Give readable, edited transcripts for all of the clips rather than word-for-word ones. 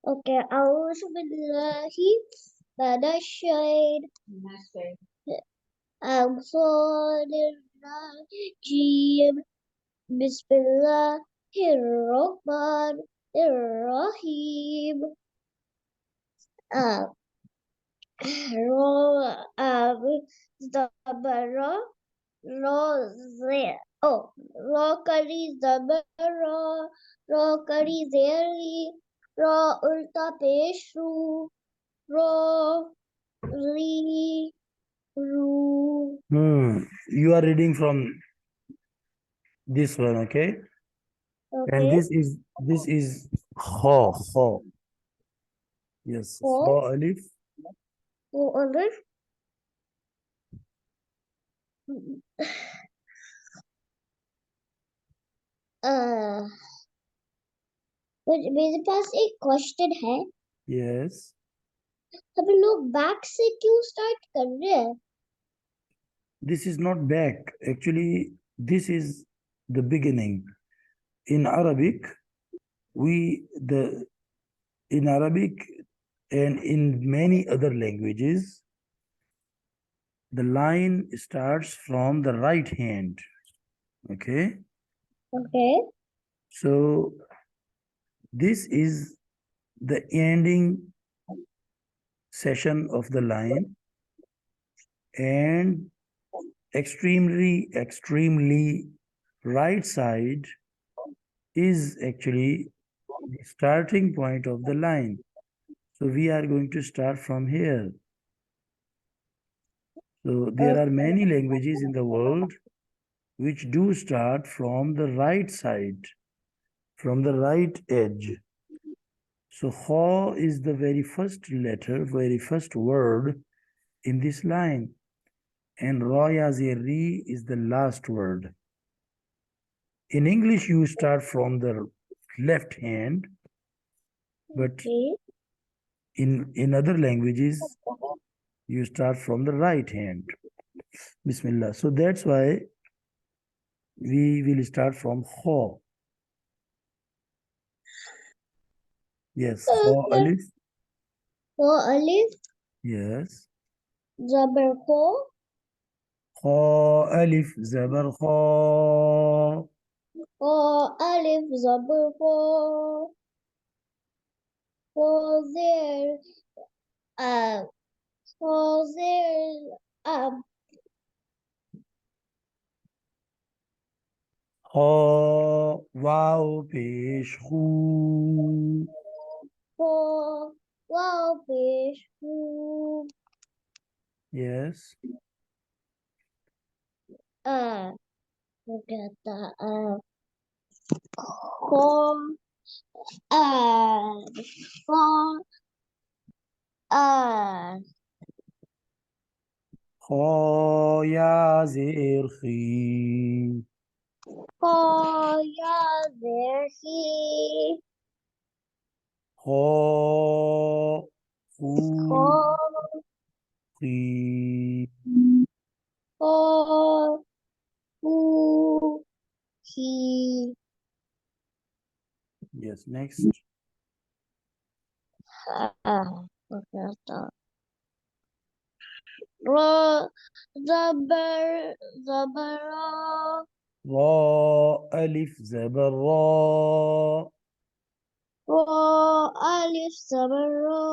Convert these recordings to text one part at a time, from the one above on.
Okay. أعوذ بالله من الشيطان الرجيم بسم الله الرحمن الرحيم زبرة را کری زبر را کری زیری را التا پیش رو ری رو. You are reading from this one, okay? And Okay. this is kha. Yes, kha alif. Alif. मेरे पास एक question है. Yes. हम लोग back से क्यों स्टार्ट कर रहे हैं? This is not back. Actually, this is the beginning. In Arabic, in Arabic and in many other languages, the line starts from the right hand. Okay. Okay. So this is the ending section of the line, and extremely right side is actually the starting point of the line. So we are going to start from here. So there are many languages in the world which do start from the right side, from the right edge. So kha is the very first letter, very first word in this line, and ra ya ri is the last word. In English, you start from the left hand, but in other languages, you start from the right hand. Bismillah. So that's why we will start from kha. Yes, kha alif. Kha alif. Yes. Zabar kho. Kha alif zabar kha. Kha alif zabar kho. Kha zer kha zer kha waw pesh khu. kha waw pesh khu. Yes. What कहता kha ya zir khi. kha ya zer khi. kha khu Kha khi. kha khu khi. Yes, next. What कहता ra zabar zabara ra alif zabar ra. ra alif zabara.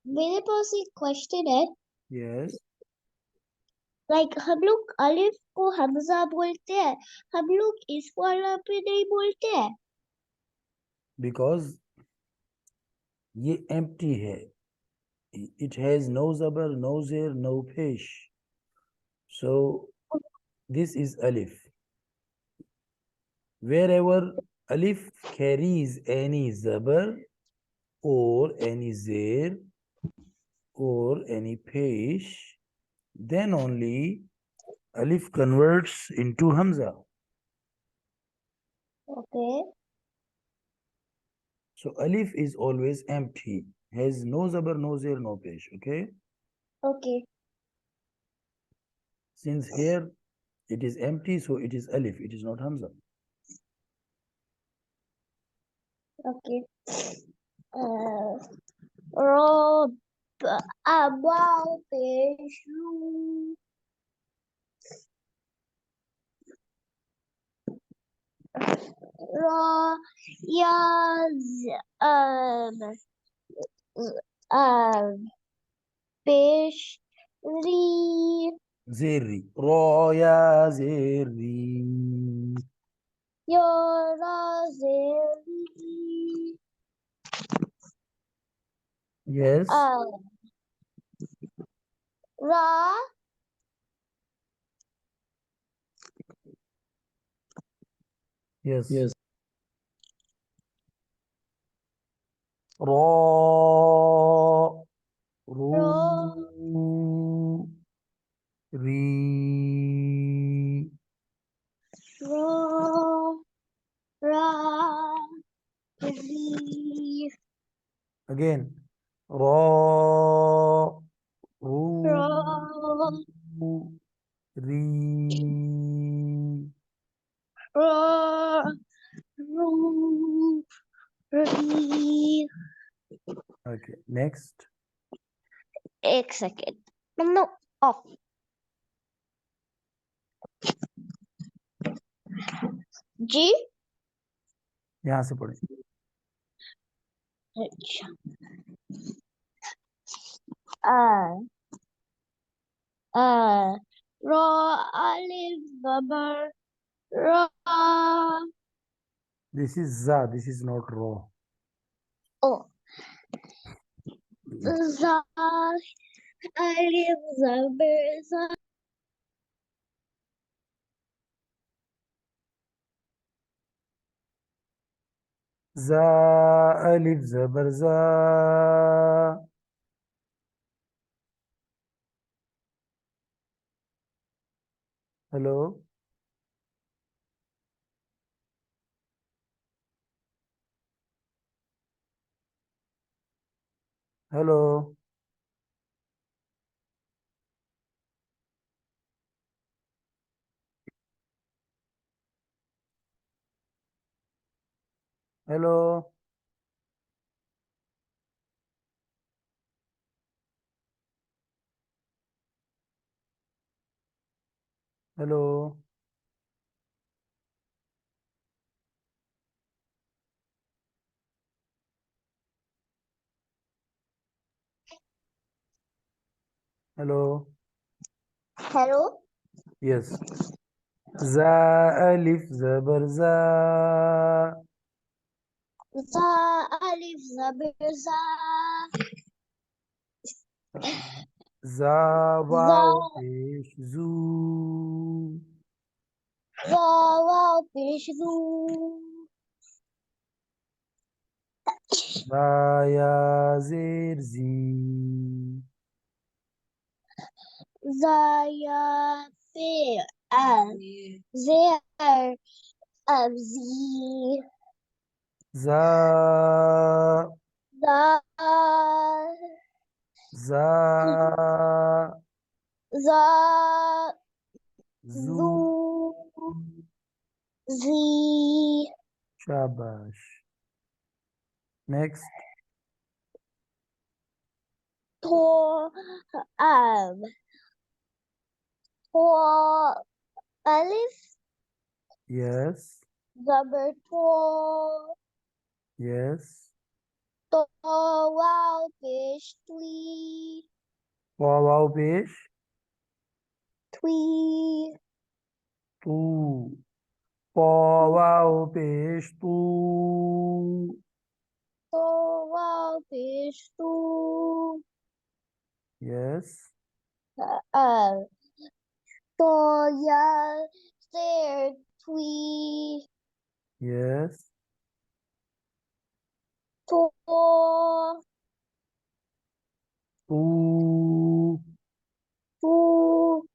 मेरे पास एक question है. Yes. Like हम लोग अलिफ को हमजा बोलते हैं, हम लोग इस वाला पे नहीं बोलते हैं. Because ये empty है. It has no zabar, no zir, no pesh. So this is alif. Wherever alif carries any zabar or any zir or any pesh, then only alif converts into hamza. Okay. So alif is always empty, has no zabar, no zir, no pesh. Okay. Okay. Since here it is empty, so it is alif. It is not hamza. Okay. Rob abang pesu. Ro yaz um pesh ri Zeri. Roya zeri. yora zeri Yes. ra Yes. Ro. ro Ru. Ri. ro ra ri Again. Ro. Ru. ro Ri. ro ru ri. Okay. Next. एक second mummy of जी यहाँ से पढ़े. अच्छा आ आ ro alif zabar ra This is za. This is not ro. oh za alif zabar za Za alif zabar za. Hello. Hello. Hello. Hello. Hello. Hello Yes. Za alif zabar za. za alif zabar za Za za waw pesh zu. za wow pesh zu Za ya zir zi. za ya fe al zer zi Za. za Za. za Zu. zu zi Shabash. Next. to um to alif Yes. zabar to Yes. to wow fish twee Waw pesh twee tu. Waw pesh tu. to wow fish two Yes. uh to ya there twee Yes. to Tu. two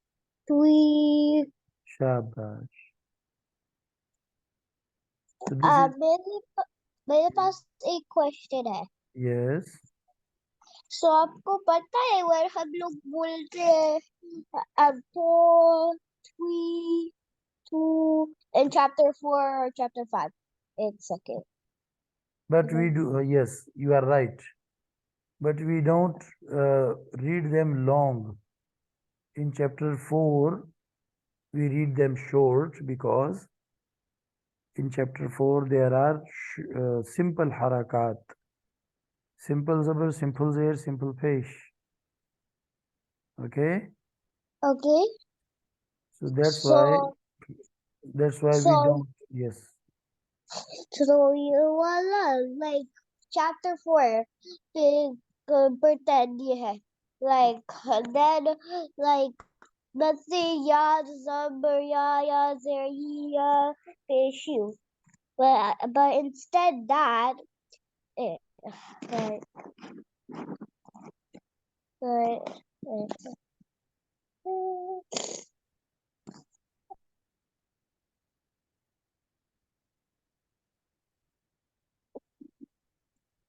twee Shabash. So this is मेरे पास एक question है yes. सो आपको पता है अगर हम लोग बोलते हैं अब तो three two in chapter 4 or chapter 5 एक second But we do, yes, you are right. But we don't read them long. In chapter 4, we read them short because in chapter 4 there are simple harakat. Simple zabar, simple zair, simple pesh. Okay? Okay. So So that's why we so don't, yes. so you wanna like chapter 4 to pretend you have like then like let's say ya zabar ya zir ya peshu. But instead that eh, but, but,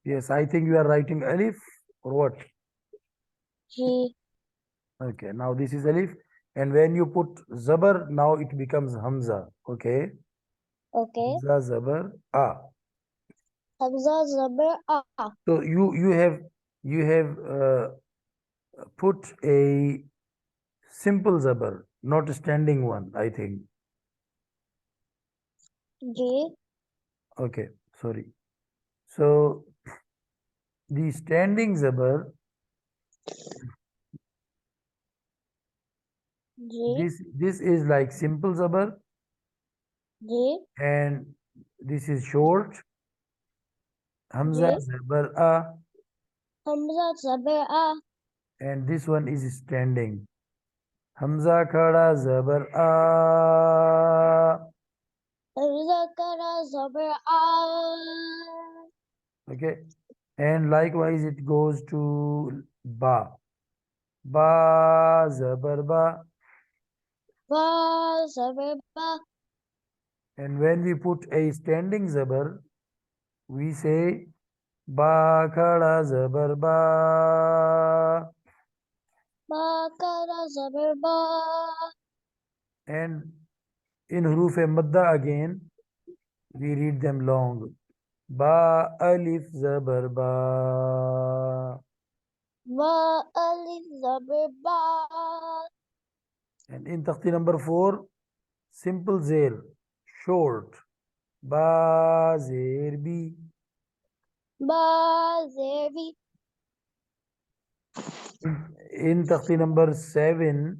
Yes, I think you are writing alif or what? G. Okay, now this is alif. And when you put zabar, now it becomes hamza. Okay? Okay. Hamza zabar a. Hamza zabar a. So you have put a simple zabar, not a standing one, I think. G. Okay, sorry. So the standing zabar, G. this is like simple zabar, G. and this is short. Hamza G. zabar a, Hamza zabar a. and this one is standing. Hamza khada zabar a. Hamza kara zabar a. Okay, and likewise it goes to ba. Ba zabar ba. Ba zabar ba. And when we put a standing zabar, we say ba khada zabar ba. Ba kara zabar ba. And in huroof madda again, we read them long. Ba alif zabar ba. Ba alif zabar ba. And in takhti number 4, simple zair, short. Ba zair bi. Ba zerbi. In takhti number 7,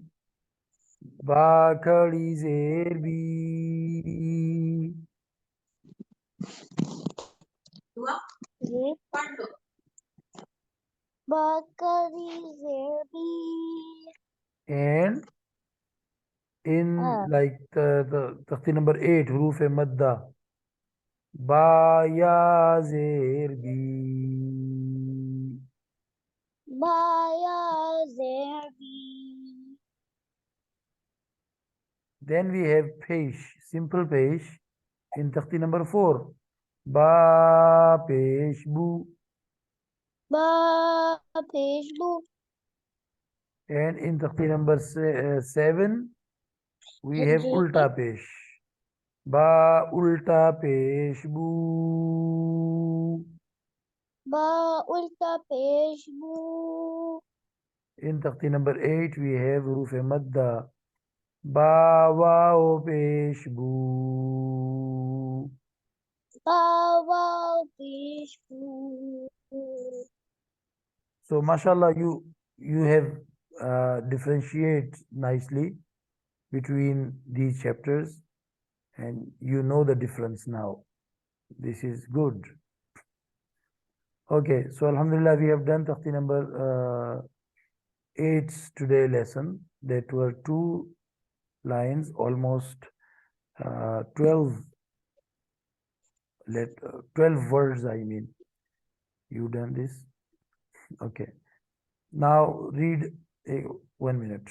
ba khadi zair bi. G. Ba kari zerbi. And in like the takhti number 8, huroof madda, ba ya zair bi. Ba ya zerbi. Then we have pesh, simple pesh in takhti number 4. Ba pesh bu. Ba peshbu. And in takhti number 7, we have G. ulta pesh. Ba ulta pesh bu. Ba ulta peshbu. In takhti number 8, we have huruf madda. Ba wao pesh bu. Ba wow peshbu. So, mashallah, you have differentiate nicely between these chapters, and you know the difference now. This is good. Okay, so Alhamdulillah, we have done takhti number 8's today lesson. That were 2 lines, almost 12 12 words, I mean. You done this? Okay. Now read 1 minute.